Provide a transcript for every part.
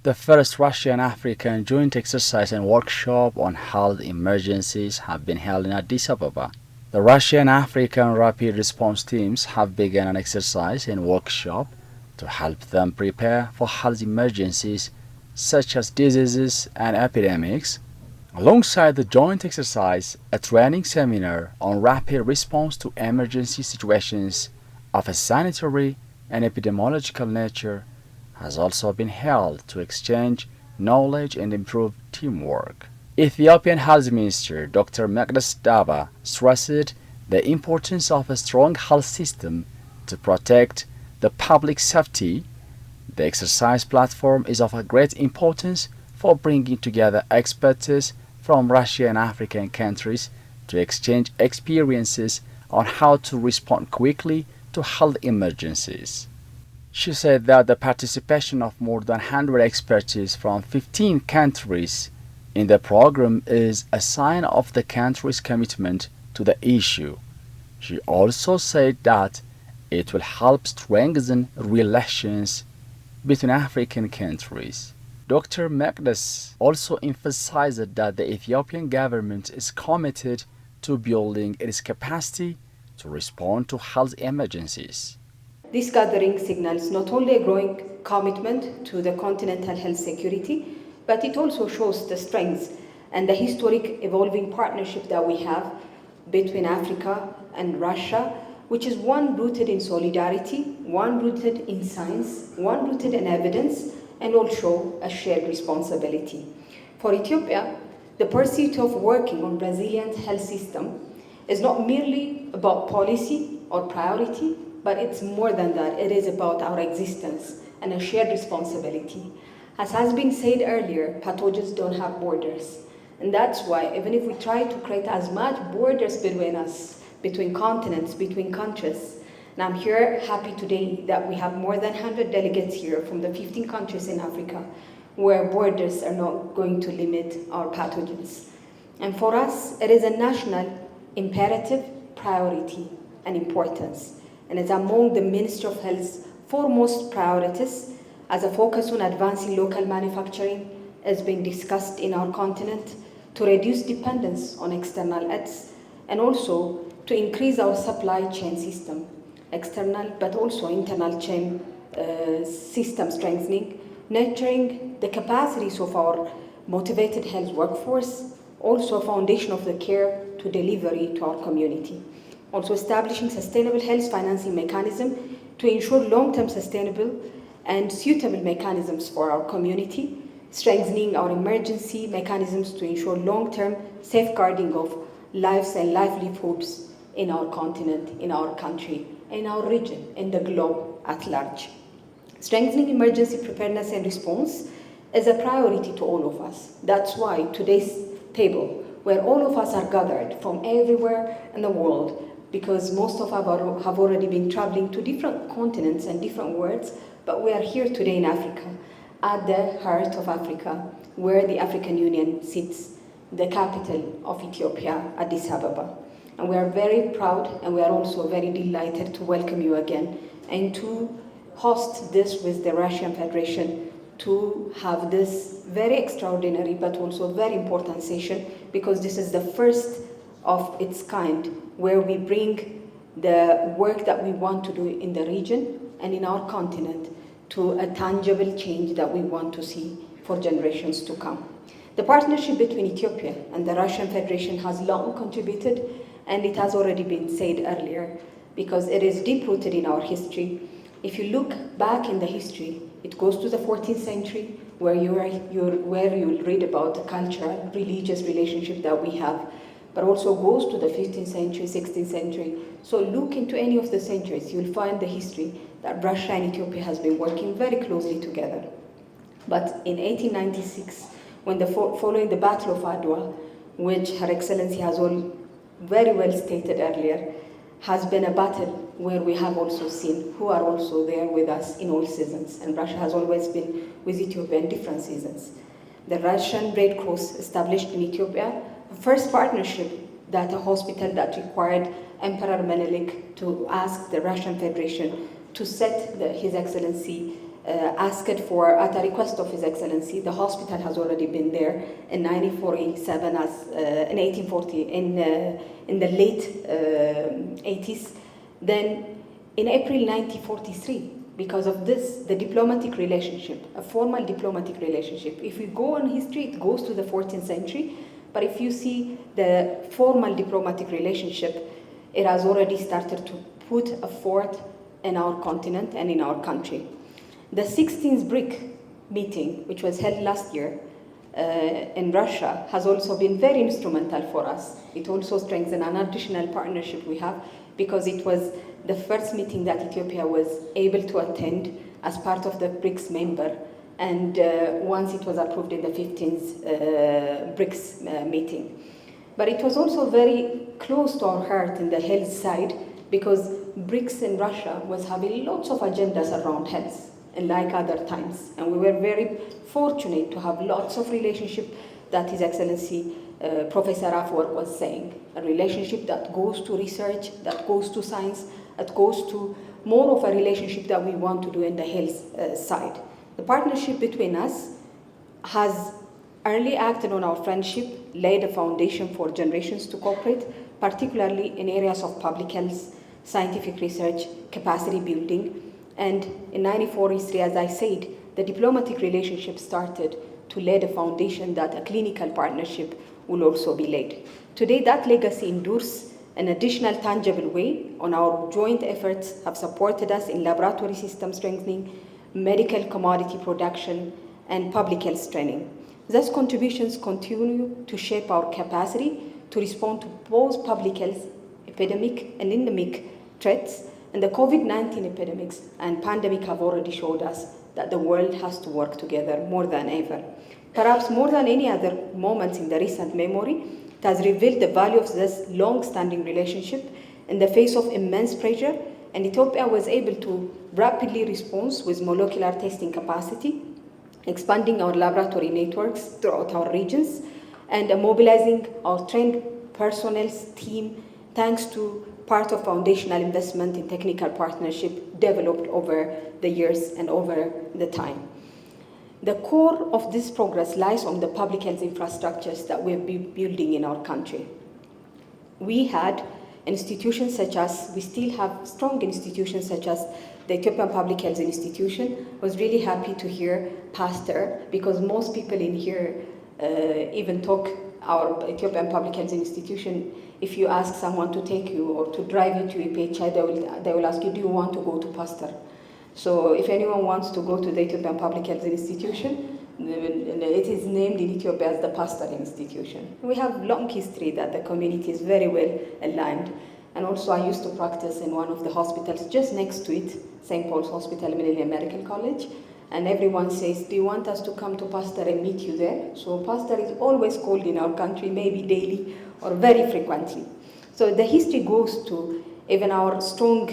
The first Russian-African joint exercise and workshop on health emergencies have been held in Addis Ababa. The Russian-African rapid response teams have begun an exercise and workshop to help them prepare for health emergencies such as diseases and epidemics. Alongside the joint exercise, a training seminar on rapid response to emergency situations of a sanitary and epidemiological nature has also been held to exchange knowledge and improve teamwork. Ethiopian Health Minister Dr. Addis Ababa stressed the importance of a strong health system to protect the public safety. The exercise platform is of a great importance for bringing together expertise from Russia and African countries to exchange experiences on how to respond quickly to health emergencies. She said that the participation of more than 100 experts from 15 countries in the program is a sign of the country's commitment to the issue. She also said that it will help strengthen relations between African countries. Dr. Addis also emphasized that the Ethiopian government is committed to building its capacity to respond to health emergencies. This gathering signals not only a growing commitment to the continental health security, but it also shows the strengths and the historic evolving partnership that we have between Africa and Russia, which is one rooted in solidarity, one rooted in science, one rooted in evidence, and also a shared responsibility. For Ethiopia, the pursuit of working on resilient health system is not merely about policy or priority, but it's more than that. It is about our existence and a shared responsibility. As has been said earlier, pathogens don't have borders. And that's why even if we try to create as much borders between us, between continents, between countries, and I'm here happy today that we have more than 100 delegates here from the 15 countries in Africa, where borders are not going to limit our pathogens. And for us, it is a national imperative, priority, and importance. And it's among the Ministry of Health's foremost priorities, as a focus on advancing local manufacturing has been discussed in our continent to reduce dependence on external aids and also to increase our supply chain system, external but also internal chain system strengthening, nurturing the capacities of our motivated health workforce, also a foundation of the care to delivery to our community. Also establishing sustainable health financing mechanism to ensure long-term sustainable and suitable mechanisms for our community, strengthening our emergency mechanisms to ensure long-term safeguarding of lives and livelihoods in our continent, in our country, in our region, in the globe at large. Strengthening emergency preparedness and response is a priority to all of us. That's why today's table, where all of us are gathered from everywhere in the world, because most of us have already been traveling to different continents and different worlds, but we are here today in Africa, at the heart of Africa, where the African Union sits, the capital of Ethiopia, Addis Ababa. And we are very proud and we are also very delighted to welcome you again and to host this with the Russian Federation to have this very extraordinary but also very important session, because this is the first of its kind where we bring the work that we want to do in the region and in our continent to a tangible change that we want to see for generations to come. The partnership between Ethiopia and the Russian Federation has long contributed, and it has already been said earlier, because it is deep-rooted in our history. If you look back in the history, it goes to the 14th century, where you'll read about the cultural, religious relationship that we have, but also goes to the 15th century, 16th century. So look into any of the centuries, you'll find the history that Russia and Ethiopia has been working very closely together. But in 1896, when following the Battle of Adwa, which Her Excellency has all very well stated earlier, has been a battle where we have also seen who are also there with us in all seasons. And Russia has always been with Ethiopia in different seasons. The Russian Red Cross established in Ethiopia the first partnership that a hospital that required Emperor Menelik to ask the Russian Federation to set His Excellency asked for, at a request of His Excellency, the hospital has already been there in 1947, in 1840, in the late 80s. Then in April 1943, because of this, the diplomatic relationship, a formal diplomatic relationship, if we go on history, it goes to the 14th century, but if you see the formal diplomatic relationship, it has already started to put a fort in our continent and in our country. The 16th BRIC meeting, which was held last year in Russia, has also been very instrumental for us. It also strengthened an additional partnership we have, because it was the first meeting that Ethiopia was able to attend as part of the BRICS member, and once it was approved in the 15th BRICS meeting. But it was also very close to our heart in the health side, because BRICS in Russia was having lots of agendas around health, and like other times. And we were very fortunate to have lots of relationship that His Excellency Professor Afwerk was saying, a relationship that goes to research, that goes to science, that goes to more of a relationship that we want to do in the health side. The partnership between us has early acted on our friendship, laid a foundation for generations to cooperate, particularly in areas of public health, scientific research, capacity building. And in 1943, as I said, the diplomatic relationship started to lay the foundation that a clinical partnership will also be laid. Today, that legacy endures an additional tangible way on our joint efforts have supported us in laboratory system strengthening, medical commodity production, and public health training. Thus, contributions continue to shape our capacity to respond to both public health, epidemic, and endemic threats, and the COVID-19 epidemics and pandemic have already showed us that the world has to work together more than ever. Perhaps more than any other moment in the recent memory, it has revealed the value of this long-standing relationship in the face of immense pressure, and Ethiopia was able to rapidly respond with molecular testing capacity, expanding our laboratory networks throughout our regions, and mobilizing our trained personnel's team thanks to part of foundational investment in technical partnership developed over the years and over the time. The core of this progress lies on the public health infrastructures that we've been building in our country. We had institutions such as, we still have strong institutions such as the Ethiopian Public Health Institution. I was really happy to hear Pastor, because most people in here even talk our Ethiopian Public Health Institution. If you ask someone to take you or to drive you to EPHI, they will ask you, do you want to go to Pastor? So if anyone wants to go to the Ethiopian Public Health Institution, it is named in Ethiopia as the Pastor Institution. We have long history that the community is very well aligned. And also I used to practice in one of the hospitals just next to it, St. Paul's Hospital, Millennium Medical College. And everyone says, do you want us to come to Pastor and meet you there? So Pastor is always called in our country, maybe daily or very frequently. So the history goes to even our strong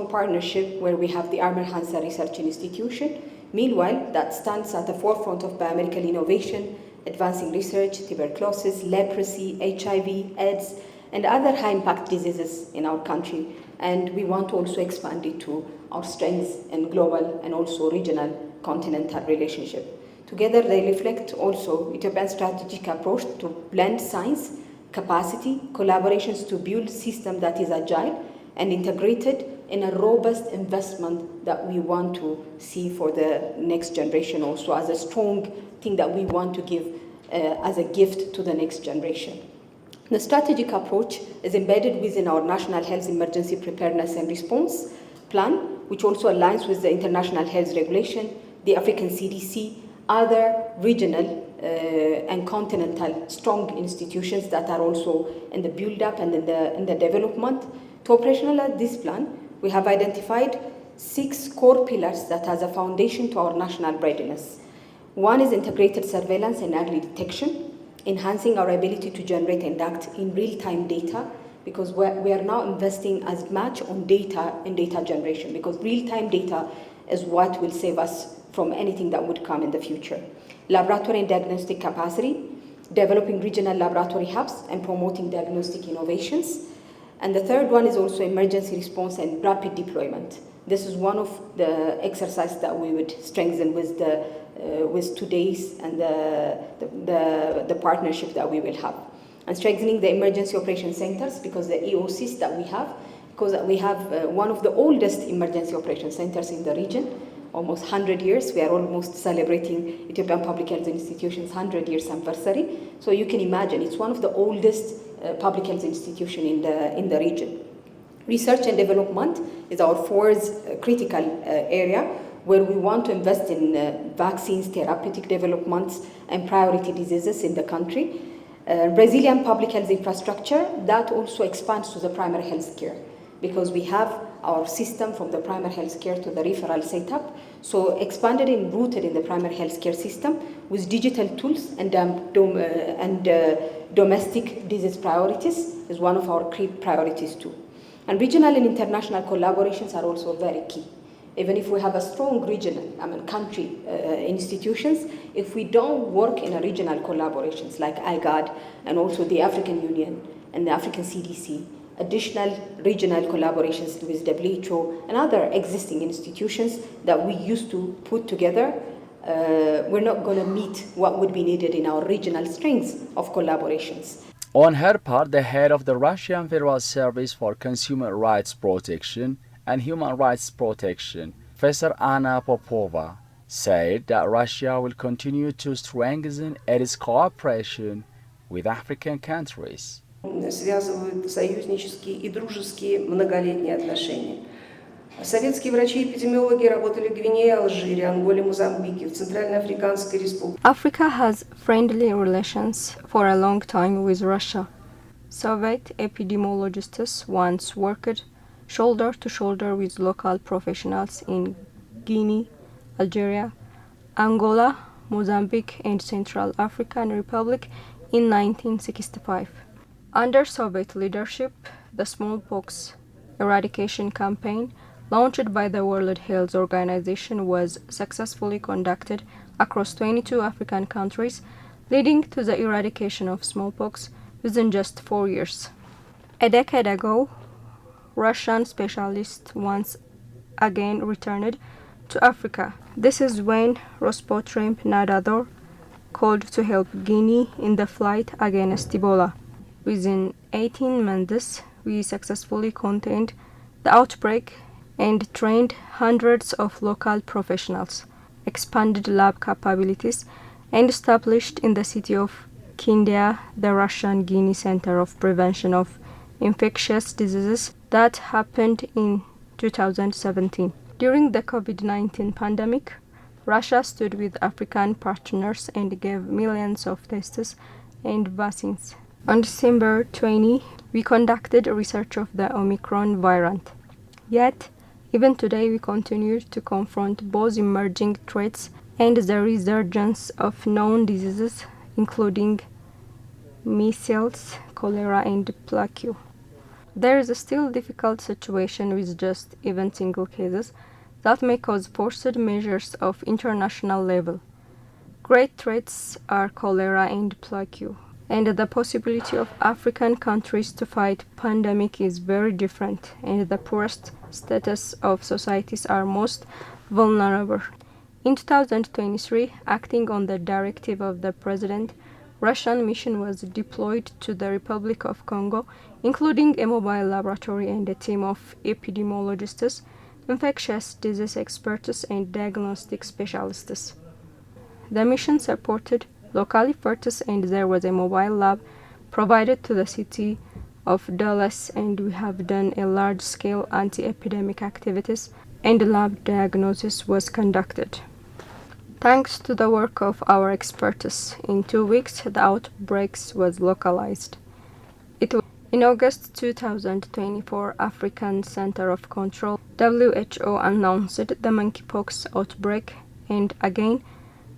partnership where we have the Armer Hansa Research Institution, meanwhile, that stands at the forefront of biomedical innovation, advancing research, tuberculosis, leprosy, HIV, AIDS, and other high-impact diseases in our country. And we want to also expand it to our strengths in global and also regional continental relationship. Together, they reflect also Ethiopia's strategic approach to blend science, capacity, collaborations to build a system that is agile and integrated in a robust investment that we want to see for the next generation, also as a strong thing that we want to give as a gift to the next generation. The strategic approach is embedded within our National Health Emergency Preparedness and Response Plan, which also aligns with the International Health Regulation, the African CDC, other regional and continental strong institutions that are also in the build-up and in the development. To operationalize this plan, we have identified 6 core pillars that as a foundation to our national readiness. One is integrated surveillance and early detection, enhancing our ability to generate and act in real-time data, because we are now investing as much on data and data generation, because real-time data is what will save us from anything that would come in the future. Laboratory and diagnostic capacity, developing regional laboratory hubs and promoting diagnostic innovations. And the third one is also emergency response and rapid deployment. This is one of the exercises that we would strengthen with today's and the partnership that we will have. And strengthening the emergency operation centers, because the EOCs that we have, because we have one of the oldest emergency operation centers in the region, almost 100 years. We are almost celebrating Ethiopian Public Health Institution's 100 years anniversary. So you can imagine it's one of the oldest public health institution in the region. Research and development is our fourth critical area, where we want to invest in vaccines, therapeutic developments, and priority diseases in the country. Resilient public health infrastructure, that also expands to the primary health care, because we have our system from the primary health care to the referral setup. So expanded and rooted in the primary health care system with digital tools and domestic disease priorities is one of our key priorities too. And regional and international collaborations are also very key. Even if we have a strong regional, country institutions, if we don't work in a regional collaborations like IGAD and also the African Union and the African CDC, additional regional collaborations with WHO and other existing institutions that we used to put together, we're not going to meet what would be needed in our regional strengths of collaborations. On her part, the head of the Russian Federal Service for Consumer Rights Protection and Human Rights Protection, Professor Anna Popova, said that Russia will continue to strengthen its cooperation with African countries. Связывают союзнические и дружеские многолетние отношения. Советские врачи-эпидемиологи работали в Гвинее, Алжире, Анголе, Мозамбике, в Центральноафриканской республике. Africa has friendly relations for a long time with Russia. Soviet epidemiologists once worked shoulder to shoulder with local professionals in Guinea, Algeria, Angola, Mozambique, and Central African Republic in 1965. Under Soviet leadership, the smallpox eradication campaign, launched by the World Health Organization, was successfully conducted across 22 African countries, leading to the eradication of smallpox within just 4 years. A decade ago, Russian specialists once again returned to Africa. This is when Rospotrebh Nadador called to help Guinea in the fight against Ebola. Within 18 months, we successfully contained the outbreak and trained hundreds of local professionals, expanded lab capabilities, and established in the city of Kindia the Russian Guinea Center of Prevention of Infectious Diseases that happened in 2017. During the COVID-19 pandemic, Russia stood with African partners and gave millions of tests and vaccines. On December 20, we conducted research of the Omicron variant. Yet, even today we continue to confront both emerging threats and the resurgence of known diseases, including measles, cholera, and plague. There is a still difficult situation with just even single cases that may cause forced measures of international level. Great threats are cholera and plague, and the possibility of African countries to fight pandemic is very different, and the poorest status of societies are most vulnerable. In 2023, acting on the directive of the President, Russian mission was deployed to the Republic of Congo, including a mobile laboratory and a team of epidemiologists, infectious disease experts, and diagnostic specialists. The mission supported local efforts, and there was a mobile lab provided to the city of Dallas, and we have done a large-scale anti-epidemic activities, and lab diagnosis was conducted. Thanks to the work of our experts, in 2 weeks the outbreak was localized. In August 2024, African Center of Control, WHO, announced the monkeypox outbreak, and again,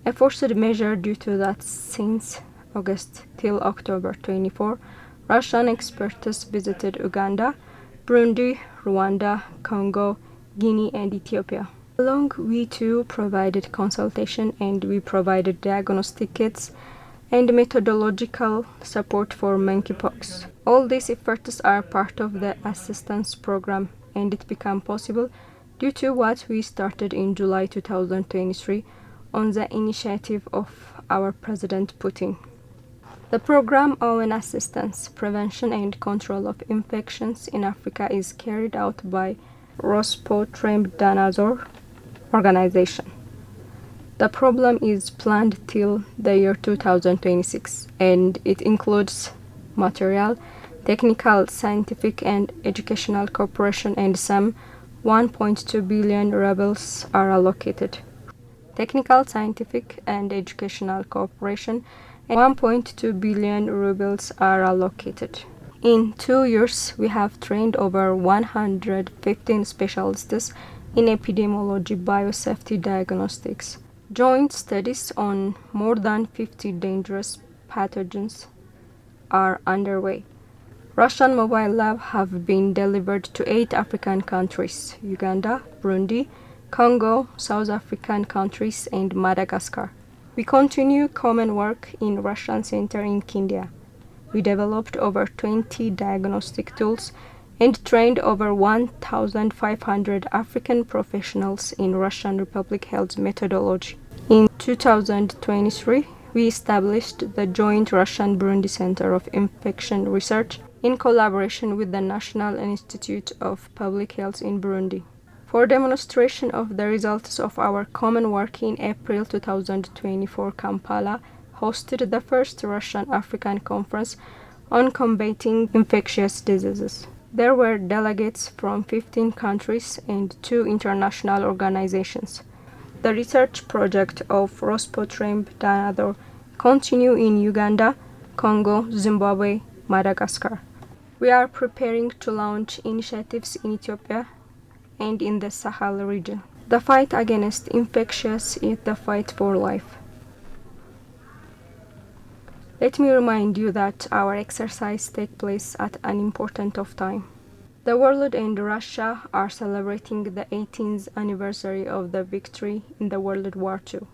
a forced measure due to that since August till October 24, Russian experts visited Uganda, Burundi, Rwanda, Congo, Guinea, and Ethiopia. Along, we too provided consultation, and we provided diagnostic kits and methodological support for monkeypox. All these efforts are part of the assistance program, and it became possible due to what we started in July 2023 on the initiative of our President Putin. The program ON Assistance, Prevention and Control of Infections in Africa is carried out by Rospotrembdanazor organization. The program is planned till the year 2026 and it includes material, technical, scientific and educational cooperation and some 1.2 billion rubles are allocated. Technical, scientific and educational cooperation and 1.2 billion rubles are allocated. In 2 years, we have trained over 115 specialists in epidemiology, biosafety diagnostics. Joint studies on more than 50 dangerous pathogens are underway. Russian mobile labs have been delivered to 8 African countries: Uganda, Burundi, Congo, South African countries, and Madagascar. We continue common work in Russian Center in Kenya. We developed over 20 diagnostic tools and trained over 1,500 African professionals in Russian Republic health methodology. In 2023, we established the joint Russian-Burundi Center of Infection Research in collaboration with the National Institute of Public Health in Burundi. For demonstration of the results of our common work in April 2024, Kampala hosted the first Russian-African conference on combating infectious diseases. There were delegates from 15 countries and 2 international organizations. The research project of Rospotrembdanazor continue in Uganda, Congo, Zimbabwe, Madagascar. We are preparing to launch initiatives in Ethiopia and in the Sahel region. The fight against infectious is the fight for life. Let me remind you that our exercise takes place at an important of time. The world and Russia are celebrating the 18th anniversary of the victory in the World War II.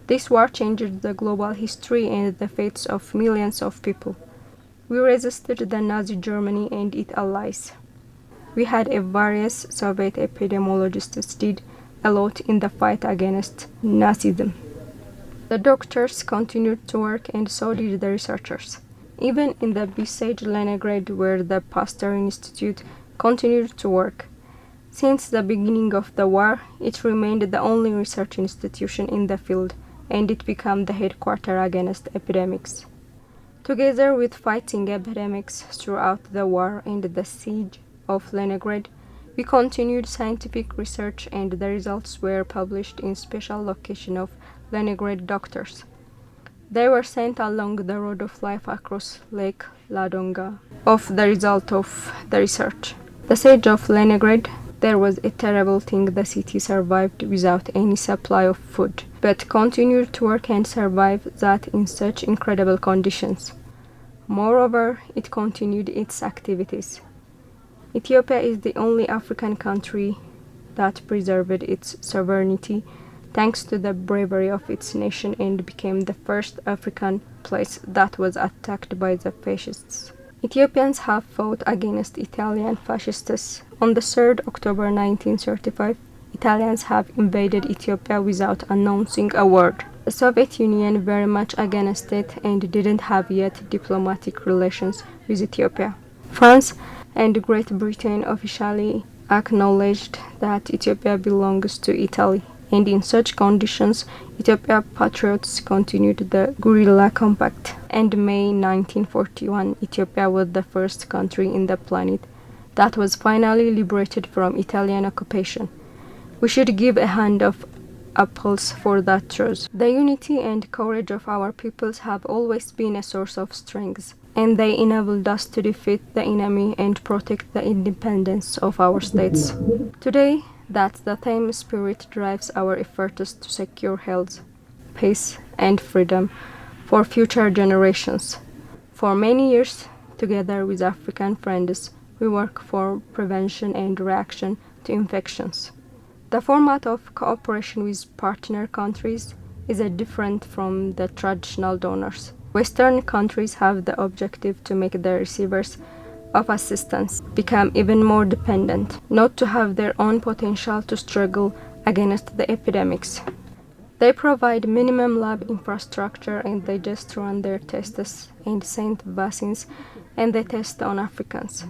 This war changed the global history and the fates of millions of people. We resisted the Nazi Germany and its allies. We had a various Soviet epidemiologists did a lot in the fight against Nazism. The doctors continued to work and so did the researchers. Even in the besieged Leningrad where the Pasteur Institute continued to work. Since the beginning of the war, it remained the only research institution in the field and it became the headquarters against epidemics. Together with fighting epidemics throughout the war and the siege of Leningrad, we continued scientific research and the results were published in special location of Leningrad doctors. They were sent along the road of life across Lake Ladoga of the result of the research. The siege of Leningrad, there was a terrible thing. The city survived without any supply of food, but continued to work and survive that in such incredible conditions. Moreover, it continued its activities. Ethiopia is the only African country that preserved its sovereignty thanks to the bravery of its nation and became the first African place that was attacked by the fascists. Ethiopians have fought against Italian fascists. On the 3rd October 1935, Italians have invaded Ethiopia without announcing a word. The Soviet Union very much against it and didn't have yet diplomatic relations with Ethiopia. France and Great Britain officially acknowledged that Ethiopia belongs to Italy. And in such conditions, Ethiopia patriots continued the guerrilla compact. And May 1941, Ethiopia was the first country in the planet that was finally liberated from Italian occupation. We should give a hand of applause for that truth. The unity and courage of our peoples have always been a source of strength, and they enabled us to defeat the enemy and protect the independence of our states. Today, that the same spirit drives our efforts to secure health, peace, and freedom for future generations. For many years, together with African friends, we work for prevention and reaction to infections. The format of cooperation with partner countries is different from the traditional donors. Western countries have the objective to make the receivers of assistance become even more dependent, not to have their own potential to struggle against the epidemics. They provide minimum lab infrastructure and they just run their tests and send vaccines and they test on Africans.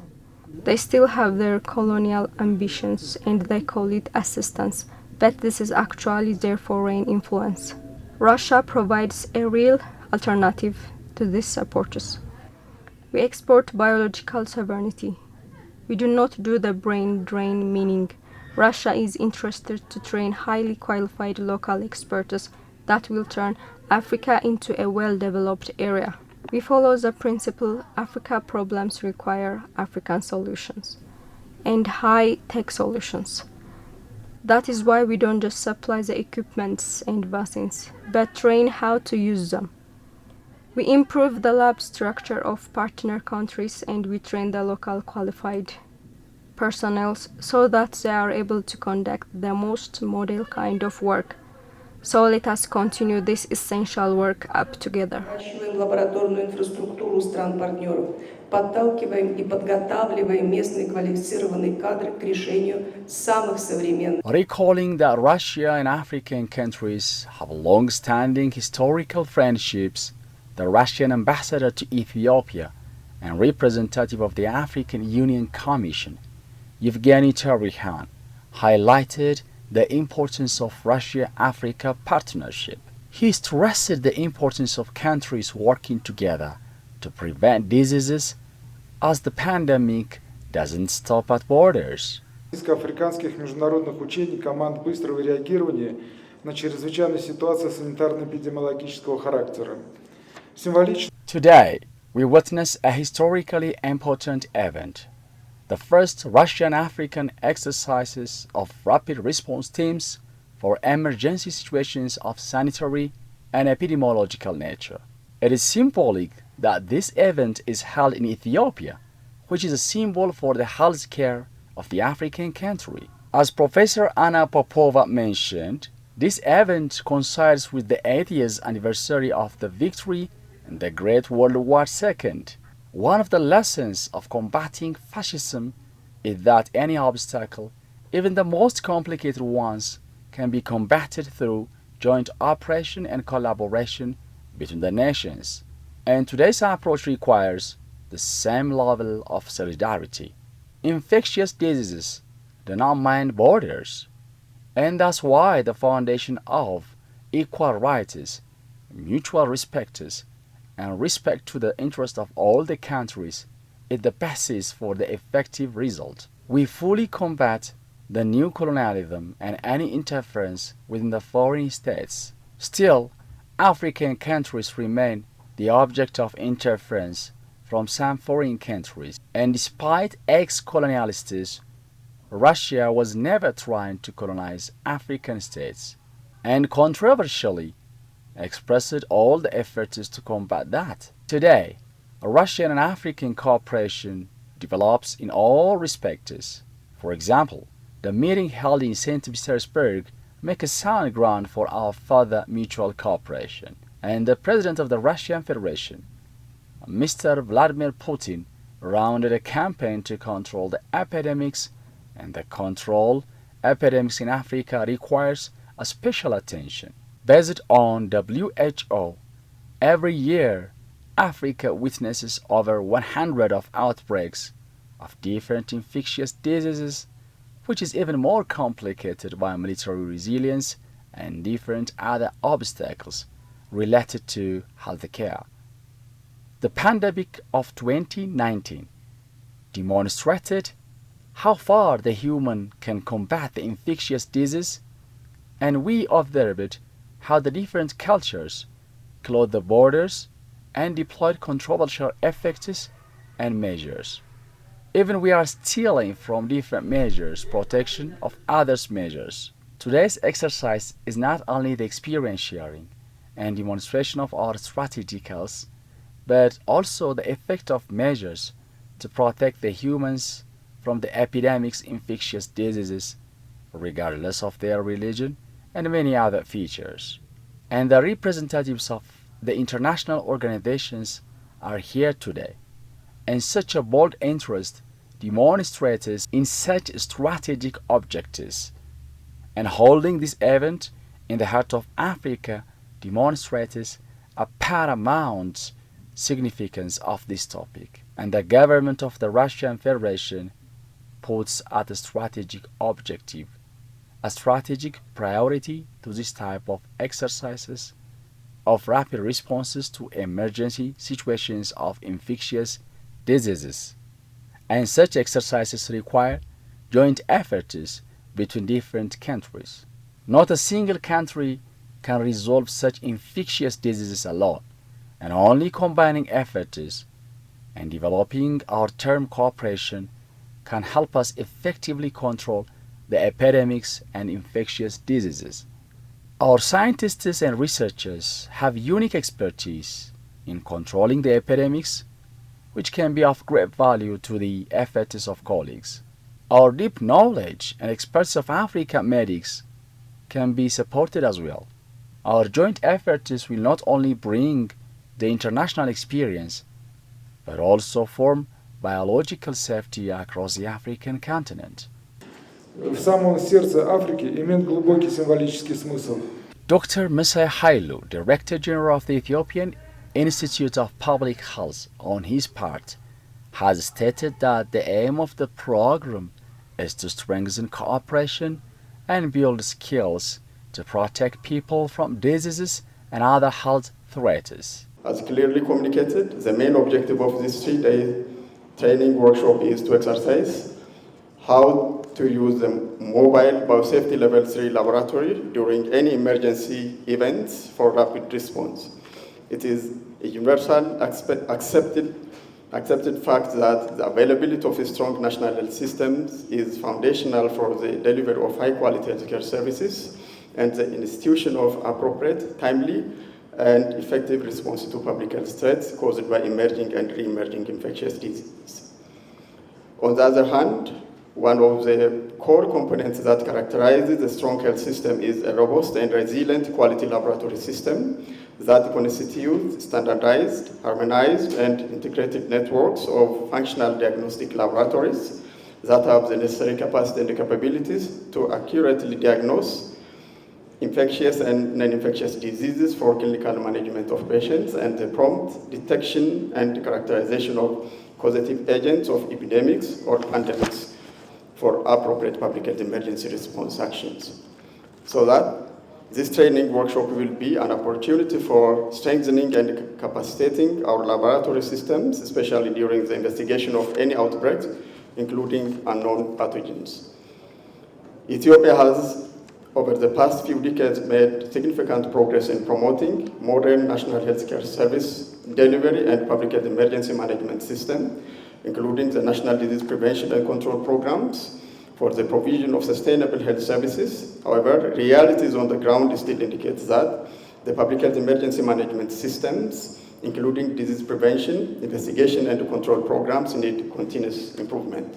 They still have their colonial ambitions and they call it assistance, but this is actually their foreign influence. Russia provides a real alternative to these supporters. We export biological sovereignty. We do not do the brain drain, meaning Russia is interested to train highly qualified local experts that will turn Africa into a well-developed area. We follow the principle Africa problems require African solutions and high-tech solutions. That is why we don't just supply the equipments and vaccines, but train how to use them. We improve the lab structure of partner countries and we train the local qualified personnel so that they are able to conduct the most model kind of work. So let us continue this essential work up together. Наращиваем лабораторную инфраструктуру стран-партнеров, подталкиваем и подготавливаем местные квалифицированные кадры к решению самых современных. Recalling that Russia and African countries have long-standing historical friendships, the Russian ambassador to Ethiopia and representative of the African Union Commission, Yevgeny Tarihan, highlighted the importance of Russia-Africa partnership. He stressed the importance of countries working together to prevent diseases as the pandemic doesn't stop at borders. Африканских международных учений команд быстрого реагирования на чрезвычайные ситуации санитарно-эпидемиологического характера. Today, we witness a historically important event. The first Russian-African exercises of rapid response teams for emergency situations of sanitary and epidemiological nature. It is symbolic that this event is held in Ethiopia, which is a symbol for the health care of the African country. As Professor Anna Popova mentioned, this event coincides with the 80th anniversary of the victory in the Great World War II. One of the lessons of combating fascism is that any obstacle, even the most complicated ones, can be combated through joint operation and collaboration between the nations. And today's approach requires the same level of solidarity. Infectious diseases do not mind borders, and that's why the foundation of equal rights, mutual respect, and respect to the interest of all the countries is the basis for the effective result. We fully combat the new colonialism and any interference within the foreign states. Still, African countries remain the object of interference from some foreign countries. And despite ex-colonialists, Russia was never trying to colonize African states, and controversially expressed all the efforts to combat that. Today, Russian and African cooperation develops in all respects. For example, the meeting held in St. Petersburg makes a sound ground for our further mutual cooperation. And the President of the Russian Federation, Mr. Vladimir Putin, rounded a campaign to control the epidemics, and the control epidemics in Africa requires a special attention. Based on WHO, every year Africa witnesses over 100 of outbreaks of different infectious diseases, which is even more complicated by military resilience and different other obstacles related to healthcare. The pandemic of 2019 demonstrated how far the human can combat the infectious disease, and we observed how the different cultures closed the borders and deployed controversial effects and measures. Even we are stealing from different measures protection of others' measures. Today's exercise is not only the experience sharing and demonstration of our strategicals, but also the effect of measures to protect the humans from the epidemics infectious diseases, regardless of their religion and many other features. And the representatives of the international organizations are here today, and such a bold interest demonstrates in such strategic objectives. And holding this event in the heart of Africa demonstrates a paramount significance of this topic. And the government of the Russian Federation puts as a strategic objective, a strategic priority to this type of exercises of rapid responses to emergency situations of infectious diseases. And such exercises require joint efforts between different countries. Not a single country can resolve such infectious diseases alone, and only combining efforts and developing our term cooperation can help us effectively control the epidemics and infectious diseases. Our scientists and researchers have unique expertise in controlling the epidemics, which can be of great value to the efforts of colleagues. Our deep knowledge and expertise of African medics can be supported as well. Our joint efforts will not only bring the international experience, but also form biological safety across the African continent. В самом сердце Африки имеет глубокий символический смысл. Dr. Musa Hailu, Director General of the Ethiopian Institute of Public Health, on his part, has stated that the aim of the program is to strengthen cooperation and build skills to protect people from diseases and other health threats. As clearly communicated, the main objective of this 3-day training workshop is to exercise how to use the mobile biosafety level 3 laboratory during any emergency events for rapid response. It is a universal accepted fact that the availability of a strong national health systems is foundational for the delivery of high-quality healthcare services and the institution of appropriate, timely, and effective response to public health threats caused by emerging and re-emerging infectious diseases. On the other hand, one of the core components that characterizes the strong health system is a robust and resilient quality laboratory system that constitutes standardized, harmonized, and integrated networks of functional diagnostic laboratories that have the necessary capacity and capabilities to accurately diagnose infectious and non-infectious diseases for clinical management of patients and the prompt detection and characterization of causative agents of epidemics or pandemics for appropriate public health emergency response actions. So that this training workshop will be an opportunity for strengthening and capacitating our laboratory systems, especially during the investigation of any outbreaks, including unknown pathogens. Ethiopia has, over the past few decades, made significant progress in promoting modern national healthcare service delivery and public health emergency management system, including the National Disease Prevention and Control Programs for the provision of sustainable health services. However, realities on the ground still indicate that the public health emergency management systems, including disease prevention, investigation, and control programs, need continuous improvement.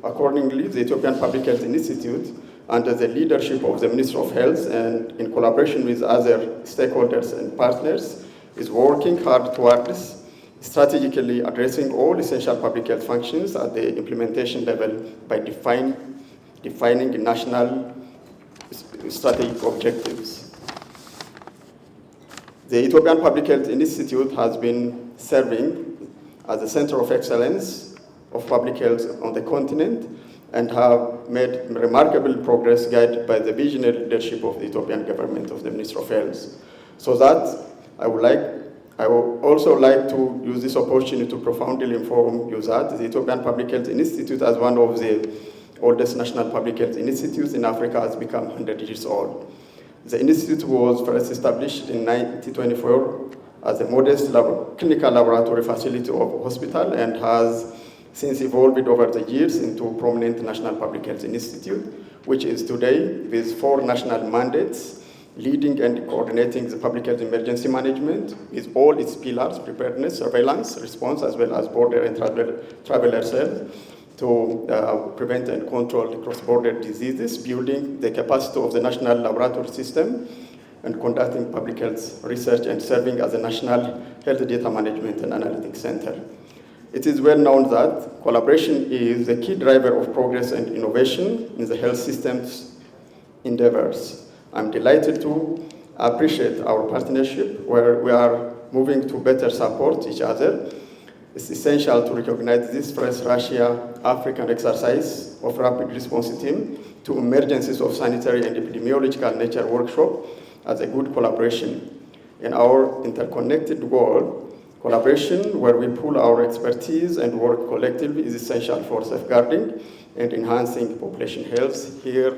Accordingly, the Ethiopian Public Health Institute, under the leadership of the Minister of Health and in collaboration with other stakeholders and partners, is working hard towards strategically addressing all essential public health functions at the implementation level by defining national strategic objectives. The Ethiopian Public Health Institute has been serving as a center of excellence of public health on the continent and have made remarkable progress guided by the visionary leadership of the Ethiopian government of the Minister of Health. So that I would also like to use this opportunity to profoundly inform you that the Ethiopian Public Health Institute, as one of the oldest national public health institutes in Africa, has become 100 years old. The institute was first established in 1924 as a modest clinical laboratory facility of a hospital and has since evolved over the years into a prominent national public health institute, which is today with 4 national mandates leading and coordinating the public health emergency management with all its pillars: preparedness, surveillance, response, as well as border and traveler health to prevent and control cross-border diseases, building the capacity of the national laboratory system, and conducting public health research and serving as a national health data management and analytics center. It is well known that collaboration is the key driver of progress and innovation in the health systems endeavors. I'm delighted to appreciate our partnership where we are moving to better support each other. It's essential to recognize this first Russia-African exercise of rapid response team to emergencies of sanitary and epidemiological nature workshop as a good collaboration. In our interconnected world, collaboration where we pool our expertise and work collectively is essential for safeguarding and enhancing population health here,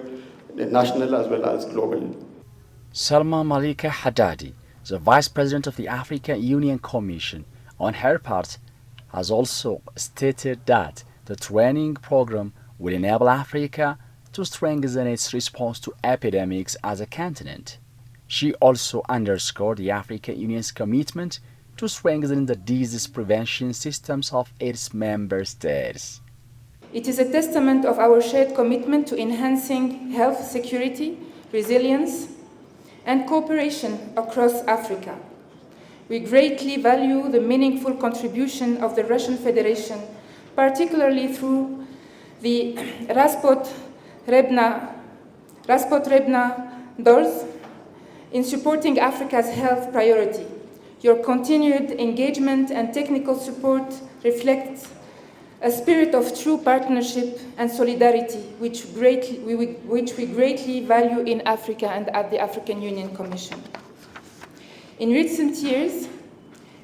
national as well as globally. Salma Malika Haddadi, the Vice President of the African Union Commission, on her part, has also stated that the training program will enable Africa to strengthen its response to epidemics as a continent. She also underscored the African Union's commitment to strengthen the disease prevention systems of its member states. It is a testament of our shared commitment to enhancing health security, resilience, and cooperation across Africa. We greatly value the meaningful contribution of the Russian Federation, particularly through the Raspot-Rebna doors, in supporting Africa's health priority. Your continued engagement and technical support reflects a spirit of true partnership and solidarity, which we greatly value in Africa and at the African Union Commission. In recent years,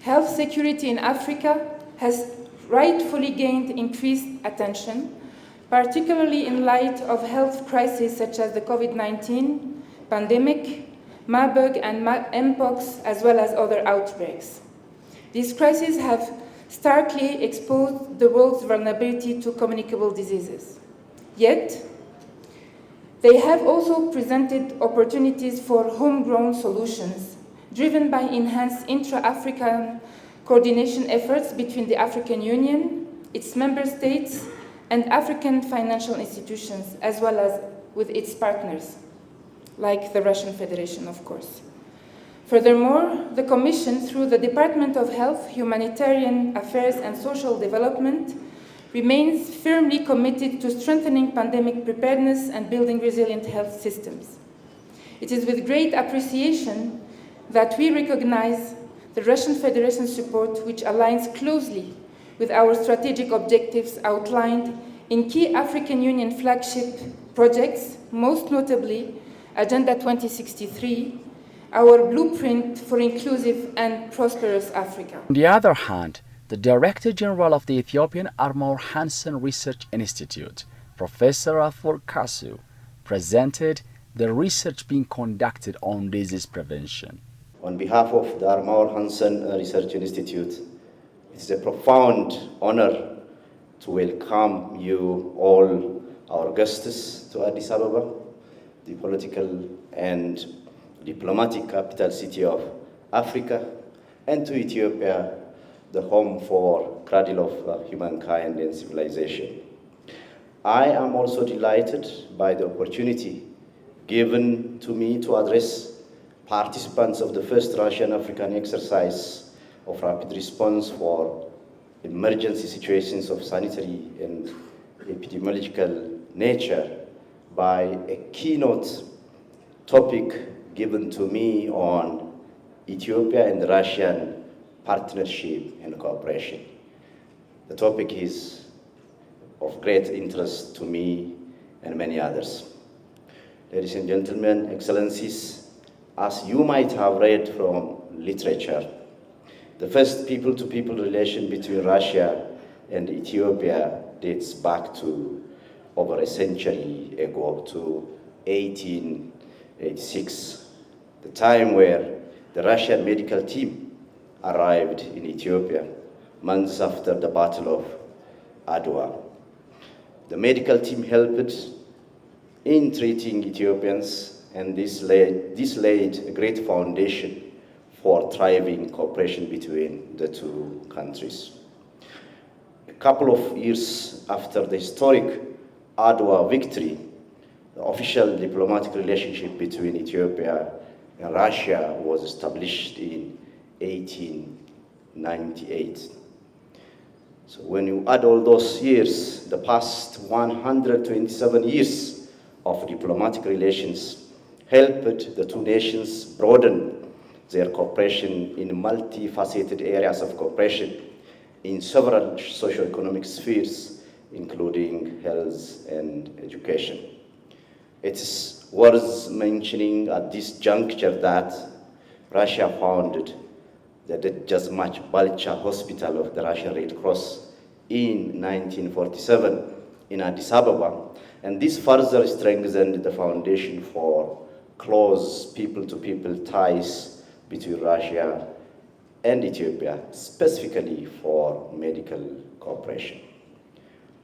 health security in Africa has rightfully gained increased attention, particularly in light of health crises such as the COVID-19 pandemic, Marburg and Mpox, as well as other outbreaks. These crises have starkly exposed the world's vulnerability to communicable diseases. Yet, they have also presented opportunities for homegrown solutions, driven by enhanced intra-African coordination efforts between the African Union, its member states, and African financial institutions, as well as with its partners, like the Russian Federation, of course. Furthermore, the Commission, through the Department of Health, Humanitarian Affairs and Social Development, remains firmly committed to strengthening pandemic preparedness and building resilient health systems. It is with great appreciation that we recognize the Russian Federation's support, which aligns closely with our strategic objectives outlined in key African Union flagship projects, most notably Agenda 2063, our blueprint for inclusive and prosperous Africa. On the other hand, the Director General of the Ethiopian Armor Hansen Research Institute, Professor Afor Kasu, presented the research being conducted on disease prevention. On behalf of the Armor Hansen Research Institute, it is a profound honor to welcome you all, our guests, to Addis Ababa, the political and diplomatic capital city of Africa, and to Ethiopia, the home for cradle of humankind and civilization. I am also delighted by the opportunity given to me to address participants of the first Russian-African exercise of rapid response for emergency situations of sanitary and epidemiological nature by a keynote topic given to me on Ethiopia and Russian partnership and cooperation. The topic is of great interest to me and many others. Ladies and gentlemen, excellencies, as you might have read from literature, the first people-to-people relation between Russia and Ethiopia dates back to over a century ago, to 1886, the time where the Russian medical team arrived in Ethiopia months after the Battle of Adwa. The medical team helped in treating Ethiopians, and this laid a great foundation for thriving cooperation between the two countries. A couple of years after the historic Adwa victory, the official diplomatic relationship between Ethiopia and Russia was established in 1898. So when you add all those years, the past 127 years of diplomatic relations helped the two nations broaden their cooperation in multifaceted areas of cooperation in several socio-economic spheres, including health and education. It is worth mentioning at this juncture that Russia founded the Dejazmach Balcha Hospital of the Russian Red Cross in 1947 in Addis Ababa, and this further strengthened the foundation for close people-to-people ties between Russia and Ethiopia, specifically for medical cooperation.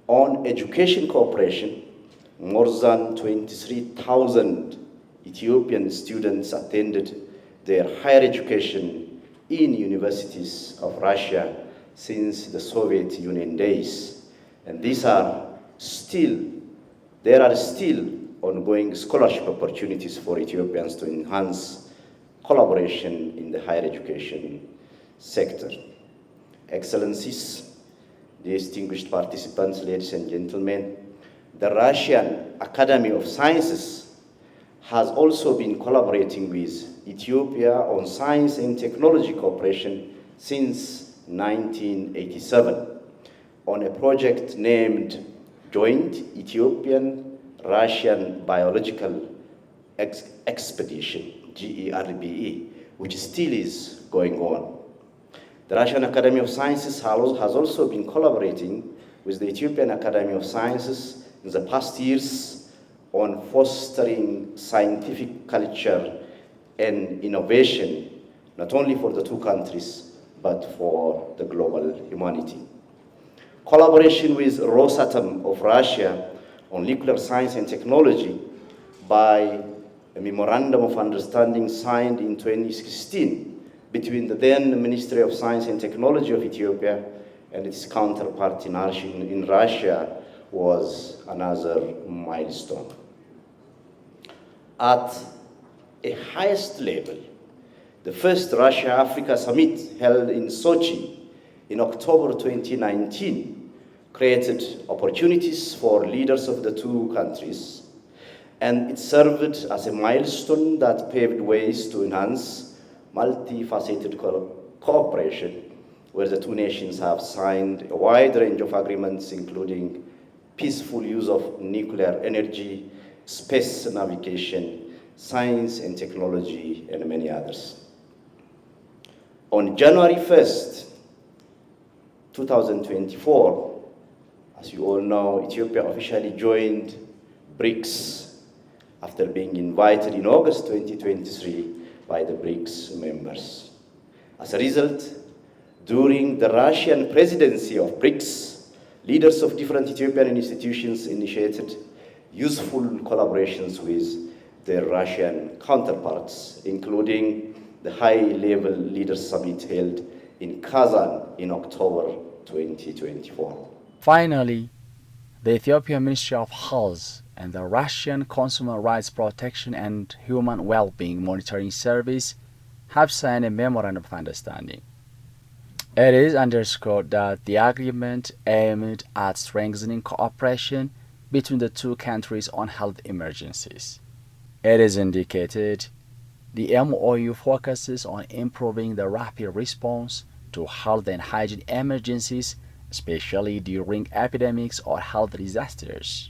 On education cooperation, more than 23,000 Ethiopian students attended their higher education in universities of Russia since the Soviet Union days. And there are still ongoing scholarship opportunities for Ethiopians to enhance collaboration in the higher education sector. Excellencies, distinguished participants, ladies and gentlemen, the Russian Academy of Sciences has also been collaborating with Ethiopia on science and technology cooperation since 1987 on a project named Joint Ethiopian-Russian Biological Expedition, GERBE, which still is going on. The Russian Academy of Sciences has also been collaborating with the Ethiopian Academy of Sciences in the past years on fostering scientific culture and innovation, not only for the two countries, but for the global humanity. Collaboration with Rosatom of Russia on nuclear science and technology by a memorandum of understanding signed in 2016 between the then Ministry of Science and Technology of Ethiopia and its counterpart in Russia was another milestone. At a highest level, the first Russia-Africa summit held in Sochi in October 2019 created opportunities for leaders of the two countries, and it served as a milestone that paved ways to enhance multifaceted cooperation, where the two nations have signed a wide range of agreements, including peaceful use of nuclear energy, space navigation, science and technology, and many others. On January 1st, 2024, as you all know, Ethiopia officially joined BRICS after being invited in August 2023 by the BRICS members. As a result, during the Russian presidency of BRICS, leaders of different Ethiopian institutions initiated useful collaborations with their Russian counterparts, including the high-level leaders summit held in Kazan in October 2024. Finally, the Ethiopian Ministry of Health and the Russian Consumer Rights Protection and Human Well-being Monitoring Service have signed a memorandum of understanding. It is underscored that the agreement aimed at strengthening cooperation between the two countries on health emergencies. It is indicated the MOU focuses on improving the rapid response to health and hygiene emergencies, especially during epidemics or health disasters.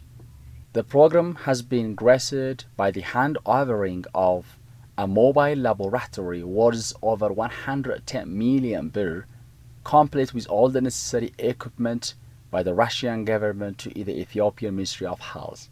The program has been graced by the handovering of a mobile laboratory worth over 110 million birr, complete with all the necessary equipment by the Russian government to the Ethiopian Ministry of Health.